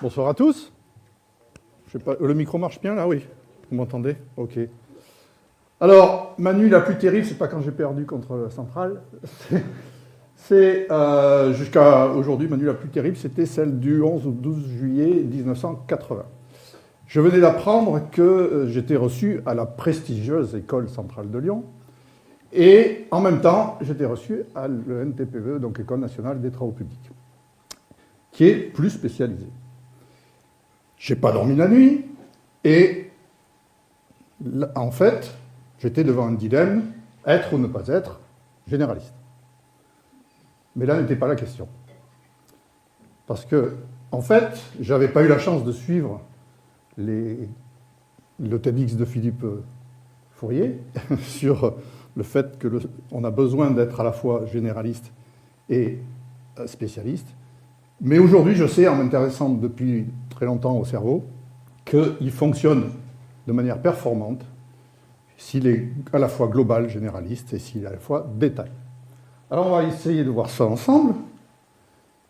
Bonsoir à tous. Je sais pas, le micro marche bien là, oui. Vous m'entendez? Ok. Alors, ma nuit la plus terrible, c'est pas quand j'ai perdu contre la Centrale. C'est jusqu'à aujourd'hui, ma nuit la plus terrible, c'était celle du 11 ou 12 juillet 1980. Je venais d'apprendre que j'étais reçu à la prestigieuse École centrale de Lyon. Et en même temps, j'étais reçu à l'ENTPE, donc l'École nationale des travaux publics, qui est plus spécialisée. Je n'ai pas dormi la nuit, et en fait, j'étais devant un dilemme, être ou ne pas être généraliste. Mais là n'était pas la question. Parce que, en fait, je n'avais pas eu la chance de suivre le TEDx de Philippe Fourier sur le fait qu'on a besoin d'être à la fois généraliste et spécialiste. Mais aujourd'hui, je sais, en m'intéressant depuis très longtemps au cerveau, qu'il fonctionne de manière performante s'il est à la fois global, généraliste, et s'il est à la fois détail. Alors, on va essayer de voir ça ensemble,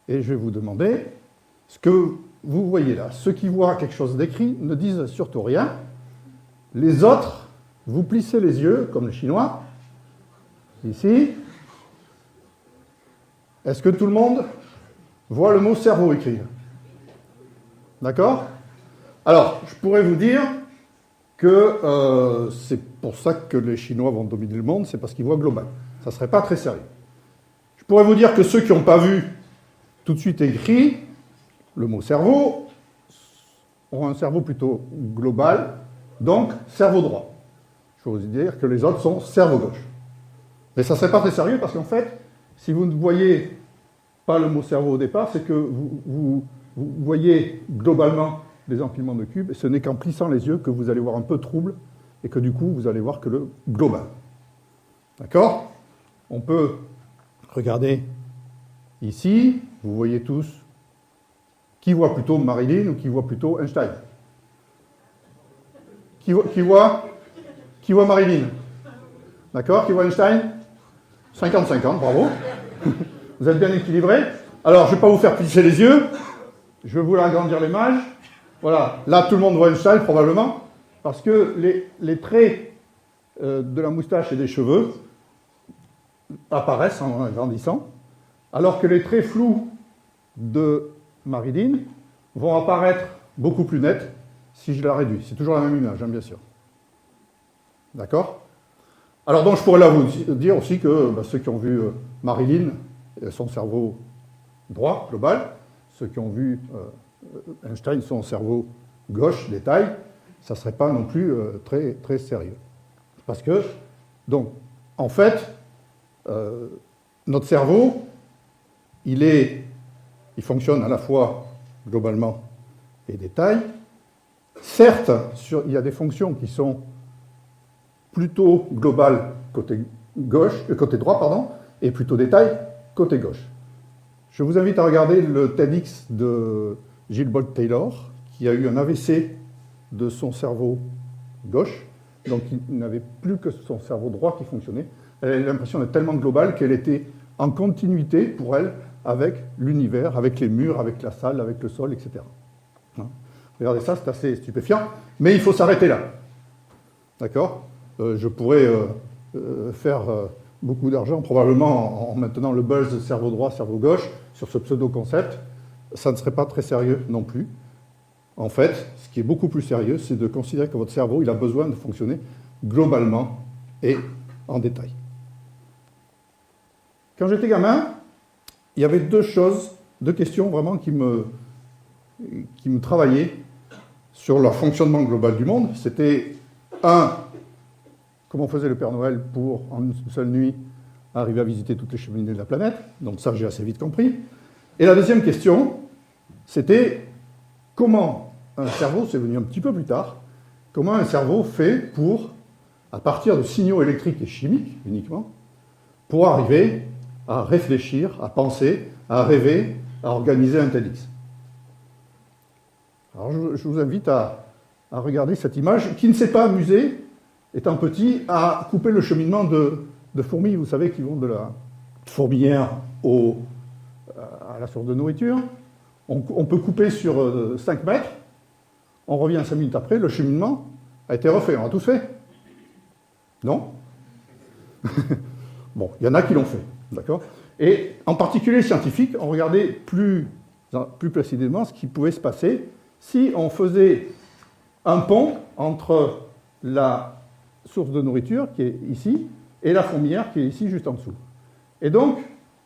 et je vais vous demander ce que vous voyez là. Ceux qui voient quelque chose d'écrit ne disent surtout rien. Les autres, vous plissez les yeux, comme les Chinois, ici. Est-ce que tout le monde voit le mot cerveau écrit? D'accord? Alors, je pourrais vous dire que c'est pour ça que les Chinois vont dominer le monde, c'est parce qu'ils voient global. Ça ne serait pas très sérieux. Je pourrais vous dire que ceux qui n'ont pas vu tout de suite écrit le mot cerveau ont un cerveau plutôt global, donc cerveau droit. Je vais vous dire que les autres sont cerveau gauche. Mais ça ne serait pas très sérieux parce qu'en fait, si vous ne voyez pas le mot cerveau au départ, c'est que vous voyez globalement les empilements de cubes, et ce n'est qu'en plissant les yeux que vous allez voir un peu trouble, et que du coup, vous allez voir que le global. D'accord? On peut regarder ici, vous voyez tous, qui voit plutôt Marilyn ou qui voit plutôt Einstein? Qui voit Marilyn? D'accord? Qui voit Einstein? 50-50, bravo. Vous êtes bien équilibrés. Alors, je ne vais pas vous faire plisser les yeux. Je vais vous agrandir l'image. Voilà. Là, tout le monde voit Einstein, probablement, parce que les traits de la moustache et des cheveux apparaissent en grandissant, alors que les traits flous de Marilyn vont apparaître beaucoup plus nets si je la réduis. C'est toujours la même image, hein, bien sûr. D'accord? Alors donc je pourrais là vous dire aussi que ceux qui ont vu Marilyn, son cerveau droit, global, ceux qui ont vu Einstein, son cerveau gauche, détail, ça ne serait pas non plus très, très sérieux. Parce que, donc, en fait, notre cerveau, il fonctionne à la fois globalement et détail. Certes, il y a des fonctions qui sont plutôt globales côté droit, pardon, et plutôt détail côté gauche. Je vous invite à regarder le TEDx de Gilles Bolt-Taylor, qui a eu un AVC de son cerveau gauche, donc il n'avait plus que son cerveau droit qui fonctionnait. Elle avait l'impression d'être tellement globale qu'elle était en continuité pour elle avec l'univers, avec les murs, avec la salle, avec le sol, etc. Regardez ça, c'est assez stupéfiant, mais il faut s'arrêter là. D'accord? Je pourrais faire beaucoup d'argent, probablement en maintenant le buzz cerveau droit, cerveau gauche, sur ce pseudo-concept. Ça ne serait pas très sérieux non plus. En fait, ce qui est beaucoup plus sérieux, c'est de considérer que votre cerveau, il a besoin de fonctionner globalement et en détail. Quand j'étais gamin, il y avait deux questions vraiment qui me travaillaient sur leur fonctionnement global du monde. C'était, comment faisait le Père Noël pour, en une seule nuit, arriver à visiter toutes les cheminées de la planète? Donc ça, j'ai assez vite compris. Et la deuxième question, c'était comment un cerveau, c'est venu un petit peu plus tard, comment un cerveau fait pour, à partir de signaux électriques et chimiques uniquement, pour arriver à réfléchir, à penser, à rêver, à organiser un TEDx. Alors je vous invite à regarder cette image, qui ne s'est pas amusé, étant petit, à couper le cheminement de fourmis, vous savez, qui vont de la fourmilière au à la source de nourriture. On peut couper sur 5 mètres. On revient 5 minutes après. Le cheminement a été refait. On a tout fait. Non? Bon, il y en a qui l'ont fait. D'accord? Et en particulier, les scientifiques ont regardé plus précisément ce qui pouvait se passer si on faisait un pont entre la source de nourriture, qui est ici, et la fourmilière, qui est ici, juste en dessous. Et donc,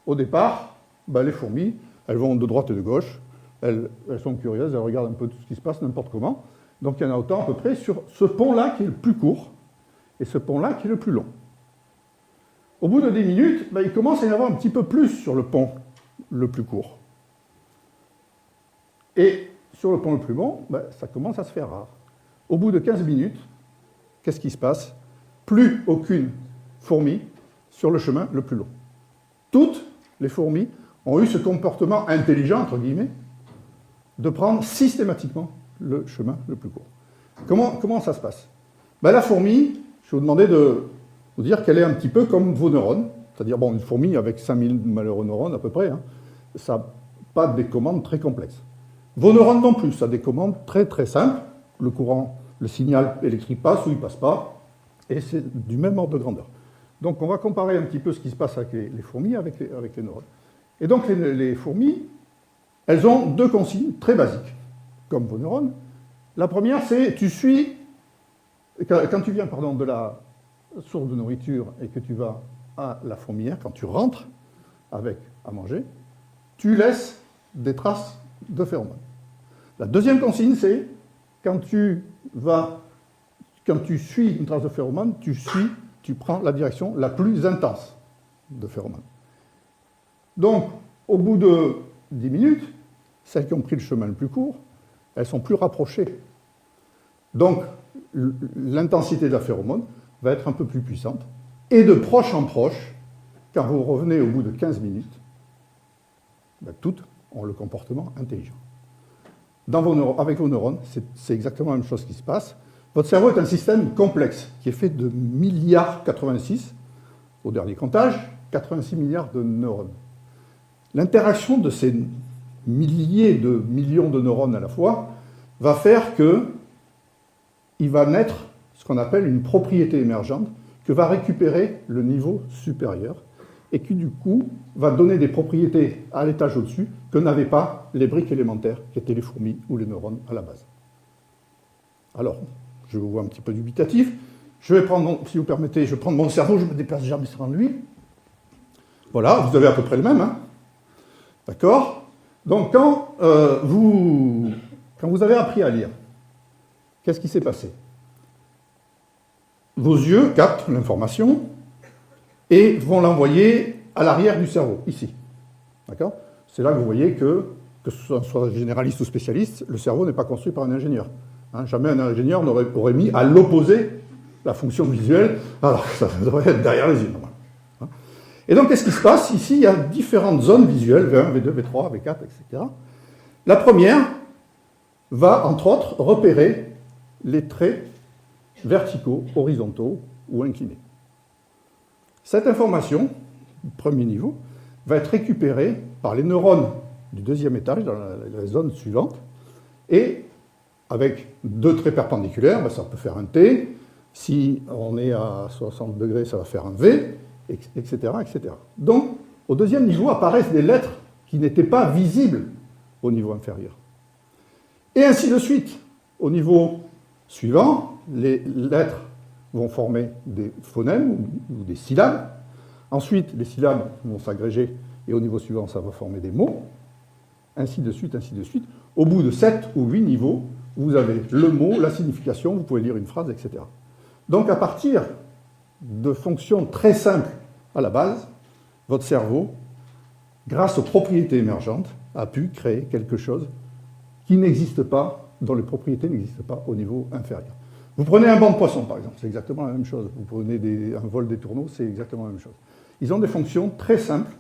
au départ, les fourmis, elles vont de droite et de gauche, elles sont curieuses, elles regardent un peu tout ce qui se passe, n'importe comment. Donc, il y en a autant à peu près sur ce pont-là qui est le plus court, et ce pont-là qui est le plus long. Au bout de 10 minutes, il commence à y en avoir un petit peu plus sur le pont le plus court. Et sur le pont le plus long, ça commence à se faire rare. Au bout de 15 minutes, qu'est-ce qui se passe? Plus aucune fourmi sur le chemin le plus long. Toutes les fourmis ont eu ce comportement intelligent, entre guillemets, de prendre systématiquement le chemin le plus court. Comment ça se passe? La fourmi, je vais vous demander de vous dire qu'elle est un petit peu comme vos neurones. C'est-à-dire, une fourmi avec 5000 malheureux neurones à peu près, ça n'a pas des commandes très complexes. Vos neurones non plus, ça a des commandes très très simples. Le courant, le signal électrique passe ou il ne passe pas, et c'est du même ordre de grandeur. Donc on va comparer un petit peu ce qui se passe avec les fourmis avec les neurones. Et donc les fourmis, elles ont 2 consignes très basiques, comme vos neurones. La première, c'est quand tu viens de la source de nourriture et que tu vas à la fourmilière, quand tu rentres avec à manger, tu laisses des traces de phéromones. La deuxième consigne, c'est quand tu suis une trace de phéromone, tu prends la direction la plus intense de phéromone. Donc, au bout de 10 minutes, celles qui ont pris le chemin le plus court, elles sont plus rapprochées. Donc, l'intensité de la phéromone va être un peu plus puissante. Et de proche en proche, quand vous revenez au bout de 15 minutes, toutes ont le comportement intelligent. Avec vos neurones, c'est exactement la même chose qui se passe. Votre cerveau est un système complexe qui est fait de milliards 86, au dernier comptage, 86 milliards de neurones. L'interaction de ces milliers de millions de neurones à la fois va faire qu'il va naître ce qu'on appelle une propriété émergente que va récupérer le niveau supérieur et qui, du coup, va donner des propriétés à l'étage au-dessus que n'avaient pas les briques élémentaires qui étaient les fourmis ou les neurones à la base. Alors, je vous vois un petit peu dubitatif. Je vais prendre, si vous permettez, je vais prendre mon cerveau, je me déplace jamais sur lui. Voilà, vous avez à peu près le même. D'accord? Donc, quand vous avez appris à lire, qu'est-ce qui s'est passé? Vos yeux captent l'information et vont l'envoyer à l'arrière du cerveau, ici. D'accord? C'est là que vous voyez que ce soit généraliste ou spécialiste, le cerveau n'est pas construit par un ingénieur. Jamais un ingénieur n'aurait mis à l'opposé la fonction visuelle, alors que ça devrait être derrière les yeux, normalement. Et donc, qu'est-ce qui se passe? Ici, il y a différentes zones visuelles, V1, V2, V3, V4, etc. La première va, entre autres, repérer les traits verticaux, horizontaux ou inclinés. Cette information, premier niveau, va être récupérée par les neurones du deuxième étage, dans la zone suivante, et avec 2 traits perpendiculaires, ça peut faire un T, si on est à 60 degrés, ça va faire un V, etc., etc. Donc, au deuxième niveau apparaissent des lettres qui n'étaient pas visibles au niveau inférieur. Et ainsi de suite. Au niveau suivant, les lettres vont former des phonèmes ou des syllabes. Ensuite, les syllabes vont s'agréger et au niveau suivant, ça va former des mots. Ainsi de suite, ainsi de suite. Au bout de 7 ou 8 niveaux, vous avez le mot, la signification, vous pouvez lire une phrase, etc. Donc, à partir de fonctions très simples à la base, votre cerveau, grâce aux propriétés émergentes, a pu créer quelque chose qui n'existe pas, dont les propriétés n'existent pas au niveau inférieur. Vous prenez un banc de poissons, par exemple, c'est exactement la même chose. Vous prenez un vol des tourneaux, c'est exactement la même chose. Ils ont des fonctions très simples.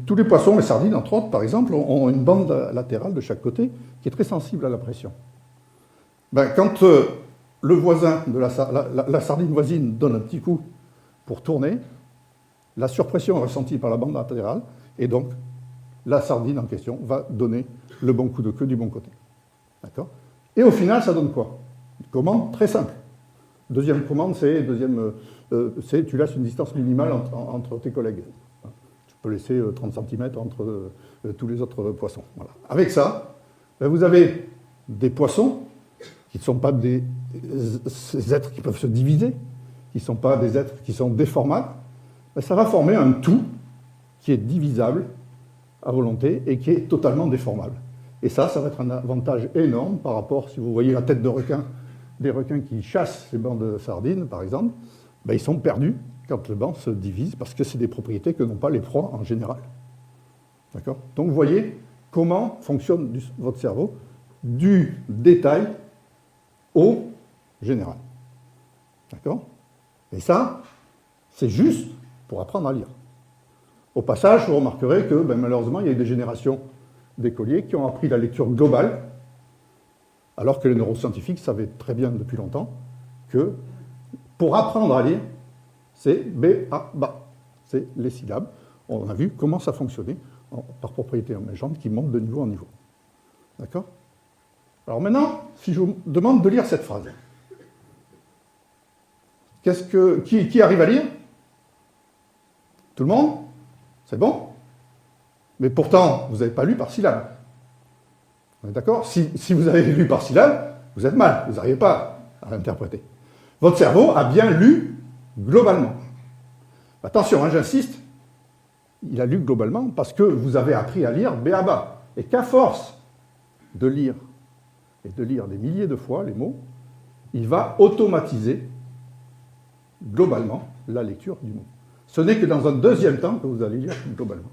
Tous les poissons, les sardines, entre autres, par exemple, ont une bande latérale de chaque côté qui est très sensible à la pression. Quand le voisin de la sardine voisine donne un petit coup pour tourner, la surpression est ressentie par la bande latérale, et donc la sardine en question va donner le bon coup de queue du bon côté. D'accord? Et au final, ça donne quoi? Une commande très simple. Deuxième commande, c'est tu laisses une distance minimale entre tes collègues. Tu peux laisser 30 cm entre tous les autres poissons. Voilà. Avec ça, ben vous avez des poissons qui ne sont pas des êtres qui peuvent se diviser, qui ne sont pas des êtres qui sont déformables. Ben ça va former un tout qui est divisable à volonté et qui est totalement déformable. Et ça va être un avantage énorme par rapport, si vous voyez la tête de requin, des requins qui chassent les bancs de sardines, par exemple, ben ils sont perdus quand le banc se divise, parce que c'est des propriétés que n'ont pas les proies en général. D'accord? Donc vous voyez comment fonctionne votre cerveau du détail au général. D'accord? Et ça, c'est juste pour apprendre à lire. Au passage, vous remarquerez que malheureusement, il y a eu des générations d'écoliers qui ont appris la lecture globale, alors que les neuroscientifiques savaient très bien depuis longtemps que pour apprendre à lire, c'est B, A, BA. C'est les syllabes. On a vu comment ça fonctionnait par propriété émergente qui monte de niveau en niveau. D'accord? Alors maintenant, si je vous demande de lire cette phrase, qui arrive à lire? Tout le monde? C'est bon? Mais pourtant, vous n'avez pas lu par syllabe. On est d'accord? Si vous avez lu par syllabe, vous êtes mal, vous n'arrivez pas à l'interpréter. Votre cerveau a bien lu globalement. Attention, j'insiste, il a lu globalement parce que vous avez appris à lire B.A.B.A. Et qu'à force de lire, et de lire des milliers de fois les mots, il va automatiser globalement la lecture du mot. Ce n'est que dans un deuxième temps que vous allez lire globalement.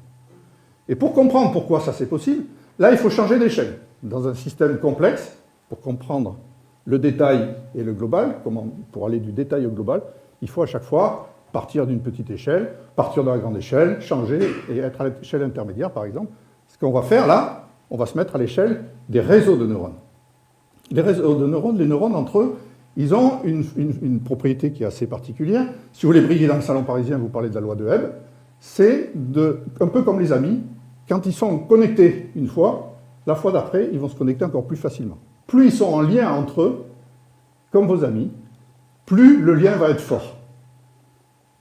Et pour comprendre pourquoi ça c'est possible, là il faut changer d'échelle. Dans un système complexe, pour comprendre le détail et le global, pour aller du détail au global, il faut à chaque fois partir d'une petite échelle, partir de la grande échelle, changer et être à l'échelle intermédiaire par exemple. Ce qu'on va faire là, on va se mettre à l'échelle des réseaux de neurones. Les réseaux de neurones, les neurones entre eux, ils ont une propriété qui est assez particulière. Si vous voulez briller dans le salon parisien, vous parlez de la loi de Hebb, c'est un peu comme les amis, quand ils sont connectés une fois, la fois d'après, ils vont se connecter encore plus facilement. Plus ils sont en lien entre eux, comme vos amis, plus le lien va être fort.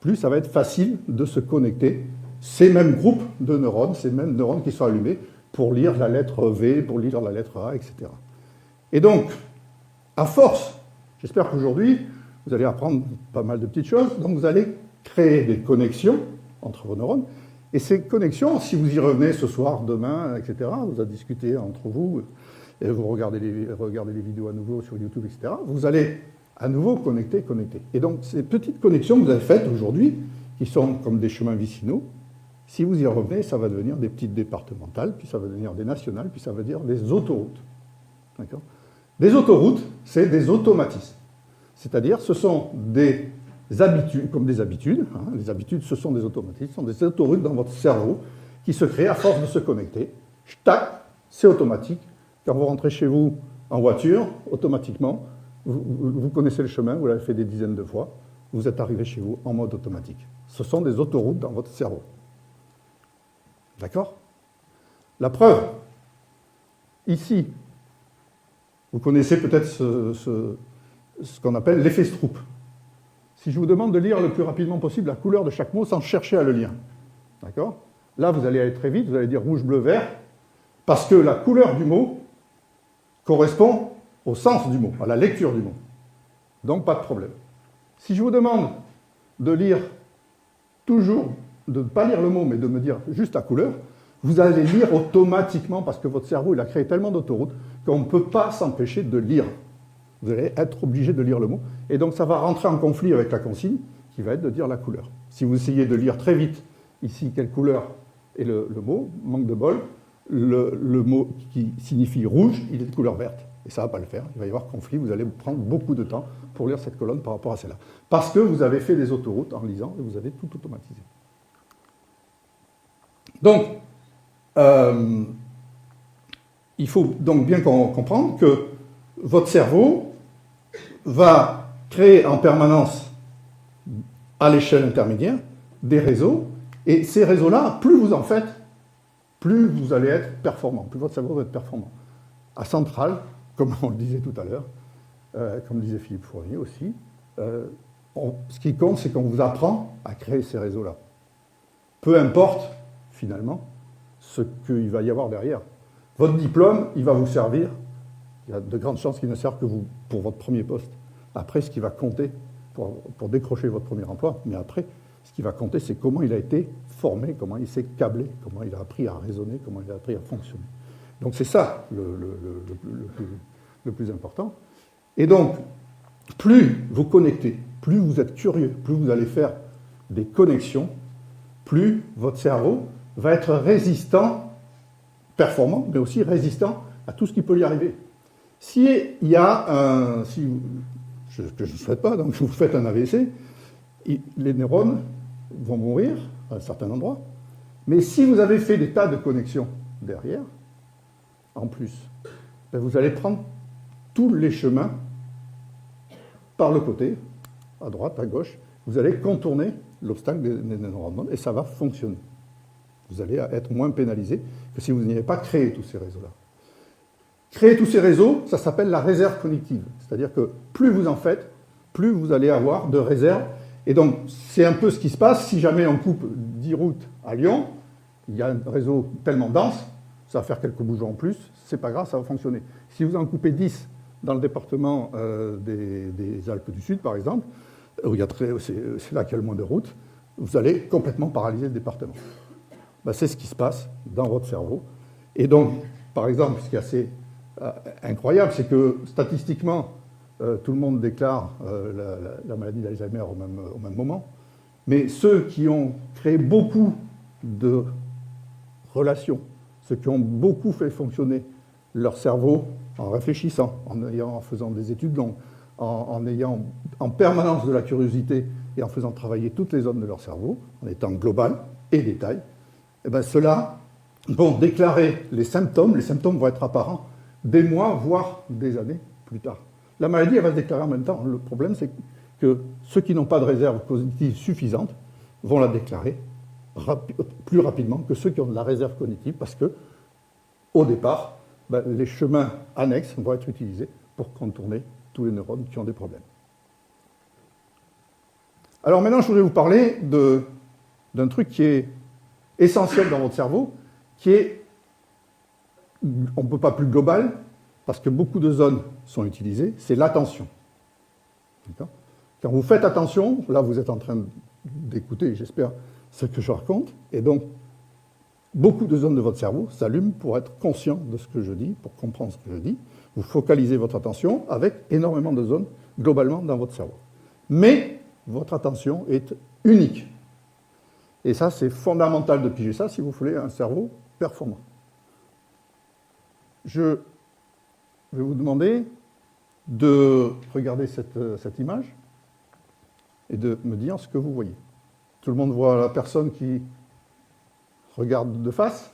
Plus ça va être facile de se connecter. Ces mêmes groupes de neurones, ces mêmes neurones qui sont allumés pour lire la lettre V, pour lire la lettre A, etc. Et donc, à force, j'espère qu'aujourd'hui, vous allez apprendre pas mal de petites choses, donc vous allez créer des connexions entre vos neurones. Et ces connexions, si vous y revenez ce soir, demain, etc., vous allez discuter entre vous, et vous regardez les vidéos à nouveau sur YouTube, etc., vous allez à nouveau connecter. Et donc, ces petites connexions que vous avez faites aujourd'hui, qui sont comme des chemins vicinaux, si vous y revenez, ça va devenir des petites départementales, puis ça va devenir des nationales, puis ça va devenir des autoroutes. D'accord ? Des autoroutes, c'est des automatismes. C'est-à-dire, ce sont des habitudes, comme des habitudes. Les habitudes, ce sont des automatismes, ce sont des autoroutes dans votre cerveau qui se créent à force de se connecter. Tac, c'est automatique. Quand vous rentrez chez vous en voiture, automatiquement, vous connaissez le chemin, vous l'avez fait des dizaines de fois, vous êtes arrivé chez vous en mode automatique. Ce sont des autoroutes dans votre cerveau. D'accord ? La preuve, ici, vous connaissez peut-être ce qu'on appelle l'effet Stroop. Si je vous demande de lire le plus rapidement possible la couleur de chaque mot sans chercher à le lire, d'accord ? Là, vous allez aller très vite, vous allez dire rouge, bleu, vert, parce que la couleur du mot correspond au sens du mot, à la lecture du mot. Donc, pas de problème. Si je vous demande de lire toujours, de ne pas lire le mot, mais de me dire juste la couleur, vous allez lire automatiquement parce que votre cerveau il a créé tellement d'autoroutes qu'on ne peut pas s'empêcher de lire. Vous allez être obligé de lire le mot. Et donc, ça va rentrer en conflit avec la consigne qui va être de dire la couleur. Si vous essayez de lire très vite ici quelle couleur est le mot, manque de bol, le mot qui signifie rouge, il est de couleur verte. Et ça ne va pas le faire. Il va y avoir conflit. Vous allez prendre beaucoup de temps pour lire cette colonne par rapport à celle-là. Parce que vous avez fait des autoroutes en lisant et vous avez tout automatisé. Donc, il faut donc bien comprendre que votre cerveau va créer en permanence, à l'échelle intermédiaire, des réseaux. Et ces réseaux-là, plus vous en faites, plus vous allez être performant, plus votre cerveau va être performant. À Centrale, comme on le disait tout à l'heure, comme disait Philippe Fournier aussi, ce qui compte, c'est qu'on vous apprend à créer ces réseaux-là. Peu importe, finalement, ce qu'il va y avoir derrière. Votre diplôme, il va vous servir. Il y a de grandes chances qu'il ne serve que vous pour votre premier poste. Après, ce qui va compter pour décrocher votre premier emploi, mais après, ce qui va compter, c'est comment il a été formé, comment il s'est câblé, comment il a appris à raisonner, comment il a appris à fonctionner. Donc c'est ça le plus important. Et donc, plus vous connectez, plus vous êtes curieux, plus vous allez faire des connexions, plus votre cerveau va être résistant, performant, mais aussi résistant à tout ce qui peut lui arriver. Si il y a que je ne souhaite pas, donc vous faites un AVC, les neurones vont mourir à un certain endroit, mais si vous avez fait des tas de connexions derrière, en plus, ben vous allez prendre tous les chemins par le côté, à droite, à gauche, vous allez contourner l'obstacle des neurones et ça va fonctionner. Vous allez être moins pénalisé que si vous n'avez pas créé tous ces réseaux-là. Créer tous ces réseaux, ça s'appelle la réserve cognitive. C'est-à-dire que plus vous en faites, plus vous allez avoir de réserves. Et donc, c'est un peu ce qui se passe. Si jamais on coupe 10 routes à Lyon, il y a un réseau tellement dense, ça va faire quelques bougons en plus, c'est pas grave, ça va fonctionner. Si vous en coupez 10 dans le département des Alpes du Sud, par exemple, où c'est là qu'il y a le moins de routes, vous allez complètement paralyser le département. Ben, c'est ce qui se passe dans votre cerveau. Et donc, par exemple, ce qui est assez incroyable, c'est que statistiquement, tout le monde déclare la maladie d'Alzheimer au même moment, mais ceux qui ont créé beaucoup de relations, ceux qui ont beaucoup fait fonctionner leur cerveau en réfléchissant, en faisant des études longues, en ayant en permanence de la curiosité et en faisant travailler toutes les zones de leur cerveau, en étant global et détail, et bien ceux-là vont déclarer les symptômes vont être apparents des mois, voire des années plus tard. La maladie, elle va se déclarer en même temps. Le problème, c'est que ceux qui n'ont pas de réserve cognitive suffisante vont la déclarer plus rapidement que ceux qui ont de la réserve cognitive, parce que, au départ, ben, les chemins annexes vont être utilisés pour contourner tous les neurones qui ont des problèmes. Alors maintenant, je voudrais vous parler d'un truc qui est essentiel dans votre cerveau, qui est, on ne peut pas plus global, parce que beaucoup de zones sont utilisées, c'est l'attention. Quand vous faites attention, là vous êtes en train d'écouter, j'espère, ce que je raconte, et donc beaucoup de zones de votre cerveau s'allument pour être conscient de ce que je dis, pour comprendre ce que je dis. Vous focalisez votre attention avec énormément de zones globalement dans votre cerveau. Mais votre attention est unique. Et ça, c'est fondamental de piger ça si vous voulez un cerveau performant. Je vais vous demander de regarder cette image et de me dire ce que vous voyez. Tout le monde voit la personne qui regarde de face?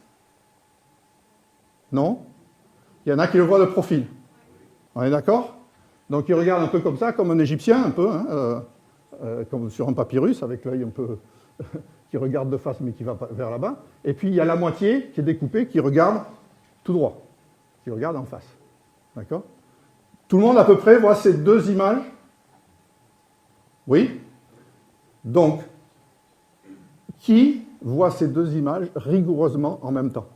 Non? Il y en a qui le voient de profil. On est d'accord? Donc il regarde un peu comme ça, comme un Égyptien, un peu, hein, comme sur un papyrus, avec l'œil un peu qui regarde de face mais qui va vers là-bas. Et puis il y a la moitié qui est découpée, qui regarde tout droit, qui regarde en face. D'accord? Tout le monde à peu près voit ces deux images? Oui? Donc, qui voit ces deux images rigoureusement en même temps?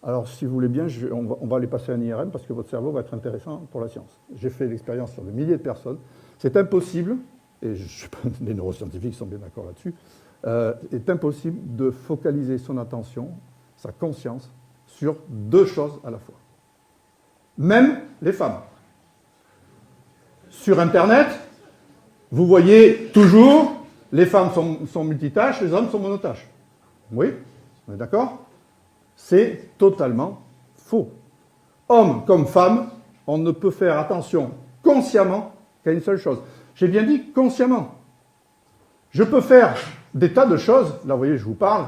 Alors, si vous voulez bien, on va les passer à un IRM parce que votre cerveau va être intéressant pour la science. J'ai fait l'expérience sur des milliers de personnes. C'est impossible, et les neuroscientifiques sont bien d'accord là-dessus, c'est impossible de focaliser son attention, sa conscience, sur deux choses à la fois. Même les femmes. Sur Internet, vous voyez toujours, les femmes sont multitâches, les hommes sont monotâches. Oui, on est d'accord? C'est totalement faux. Homme comme femme, on ne peut faire attention consciemment qu'à une seule chose. J'ai bien dit consciemment. Je peux faire des tas de choses. Là, vous voyez, je vous parle.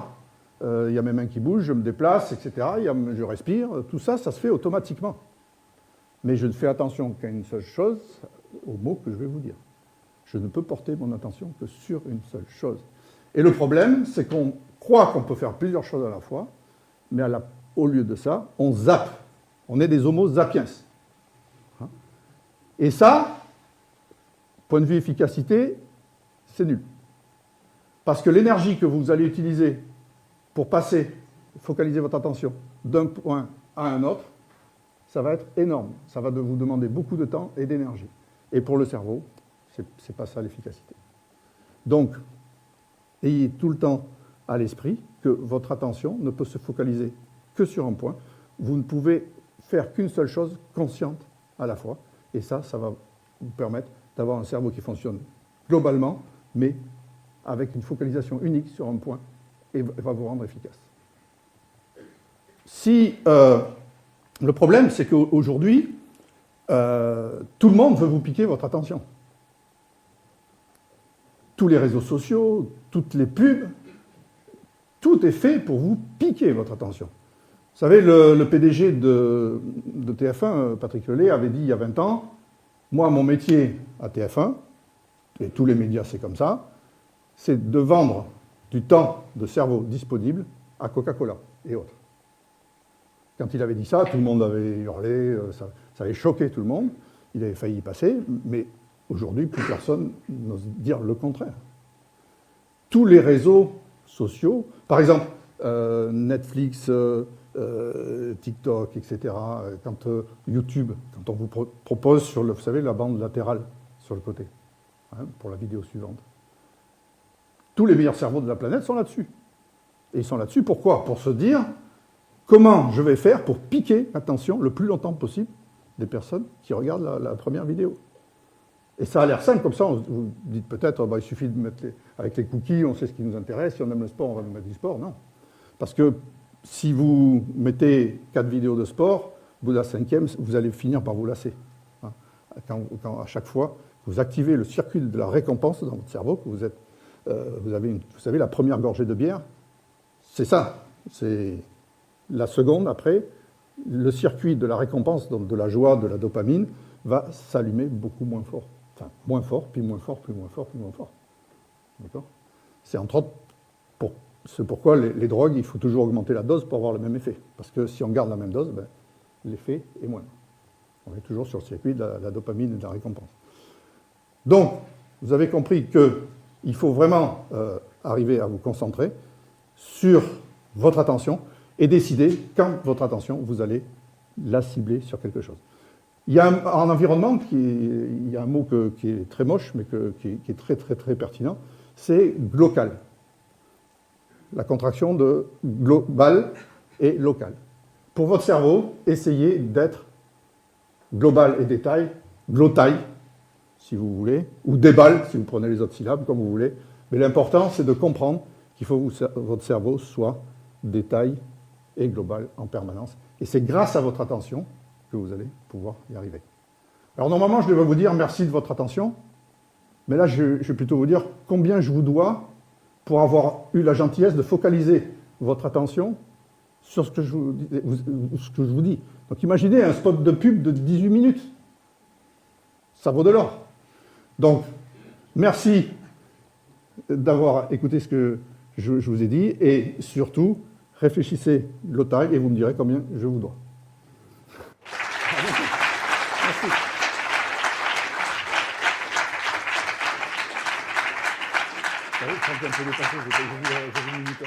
Il y a mes mains qui bougent, je me déplace, etc. Je respire. Tout ça, ça se fait automatiquement. Mais je ne fais attention qu'à une seule chose, aux mots que je vais vous dire. Je ne peux porter mon attention que sur une seule chose. Et le problème, c'est qu'on croit qu'on peut faire plusieurs choses à la fois, mais au lieu de ça, on zappe. On est des homo sapiens. Et ça, point de vue efficacité, c'est nul. Parce que l'énergie que vous allez utiliser pour focaliser votre attention d'un point à un autre, ça va être énorme. Ça va vous demander beaucoup de temps et d'énergie. Et pour le cerveau, c'est pas ça l'efficacité. Donc, ayez tout le temps à l'esprit que votre attention ne peut se focaliser que sur un point. Vous ne pouvez faire qu'une seule chose consciente à la fois. Et ça va vous permettre d'avoir un cerveau qui fonctionne globalement, mais avec une focalisation unique sur un point et va vous rendre efficace. Le problème, c'est qu'aujourd'hui, tout le monde veut vous piquer votre attention. Tous les réseaux sociaux, toutes les pubs, tout est fait pour vous piquer votre attention. Vous savez, le PDG de TF1, Patrick Lelay, avait dit il y a 20 ans, moi, mon métier à TF1, et tous les médias, c'est comme ça, c'est de vendre du temps de cerveau disponible à Coca-Cola et autres. Quand il avait dit ça, tout le monde avait hurlé, ça avait choqué tout le monde, il avait failli y passer, mais aujourd'hui, plus personne n'ose dire le contraire. Tous les réseaux sociaux, par exemple, Netflix, TikTok, etc., quand YouTube, quand on vous propose sur vous savez, la bande latérale sur le côté, pour la vidéo suivante, tous les meilleurs cerveaux de la planète sont là-dessus. Et ils sont là-dessus, pourquoi? Pour se dire, comment je vais faire pour piquer l'attention le plus longtemps possible des personnes qui regardent la première vidéo. Et ça a l'air simple, comme ça, vous dites peut-être, il suffit de mettre avec les cookies, on sait ce qui nous intéresse, si on aime le sport, on va nous mettre du sport. Non. Parce que si vous mettez 4 vidéos de sport, au bout de la 5e, vous allez finir par vous lasser. Quand à chaque fois, vous activez le circuit de la récompense dans votre cerveau, que vous savez, la première gorgée de bière, c'est ça. C'est la seconde après, le circuit de la récompense, donc de la joie, de la dopamine, va s'allumer beaucoup moins fort. Enfin, moins fort, puis moins fort, puis moins fort, puis moins fort. D'accord? C'est entre autres pourquoi les drogues, il faut toujours augmenter la dose pour avoir le même effet. Parce que si on garde la même dose, l'effet est moindre. On est toujours sur le circuit de la dopamine et de la récompense. Donc, vous avez compris qu'il faut vraiment arriver à vous concentrer sur votre attention et décider quand votre attention, vous allez la cibler sur quelque chose. Il y a en environnement, il y a un mot qui est très moche, mais qui est très, très, très pertinent, c'est glocal. La contraction de global et local. Pour votre cerveau, essayez d'être global et détail, glotail, si vous voulez, ou débal, si vous prenez les autres syllabes, comme vous voulez. Mais l'important, c'est de comprendre qu'il faut que votre cerveau soit détail et global en permanence. Et c'est grâce à votre attention que vous allez pouvoir y arriver. Alors normalement, je devrais vous dire merci de votre attention, mais là, je vais plutôt vous dire combien je vous dois pour avoir eu la gentillesse de focaliser votre attention sur ce que je vous dis. Donc imaginez un spot de pub de 18 minutes. Ça vaut de l'or. Donc, merci d'avoir écouté ce que je vous ai dit, et surtout, réfléchissez le taille et vous me direz combien je vous dois. Merci. Vous savez, quand un peu dépassé, j'ai vu une minute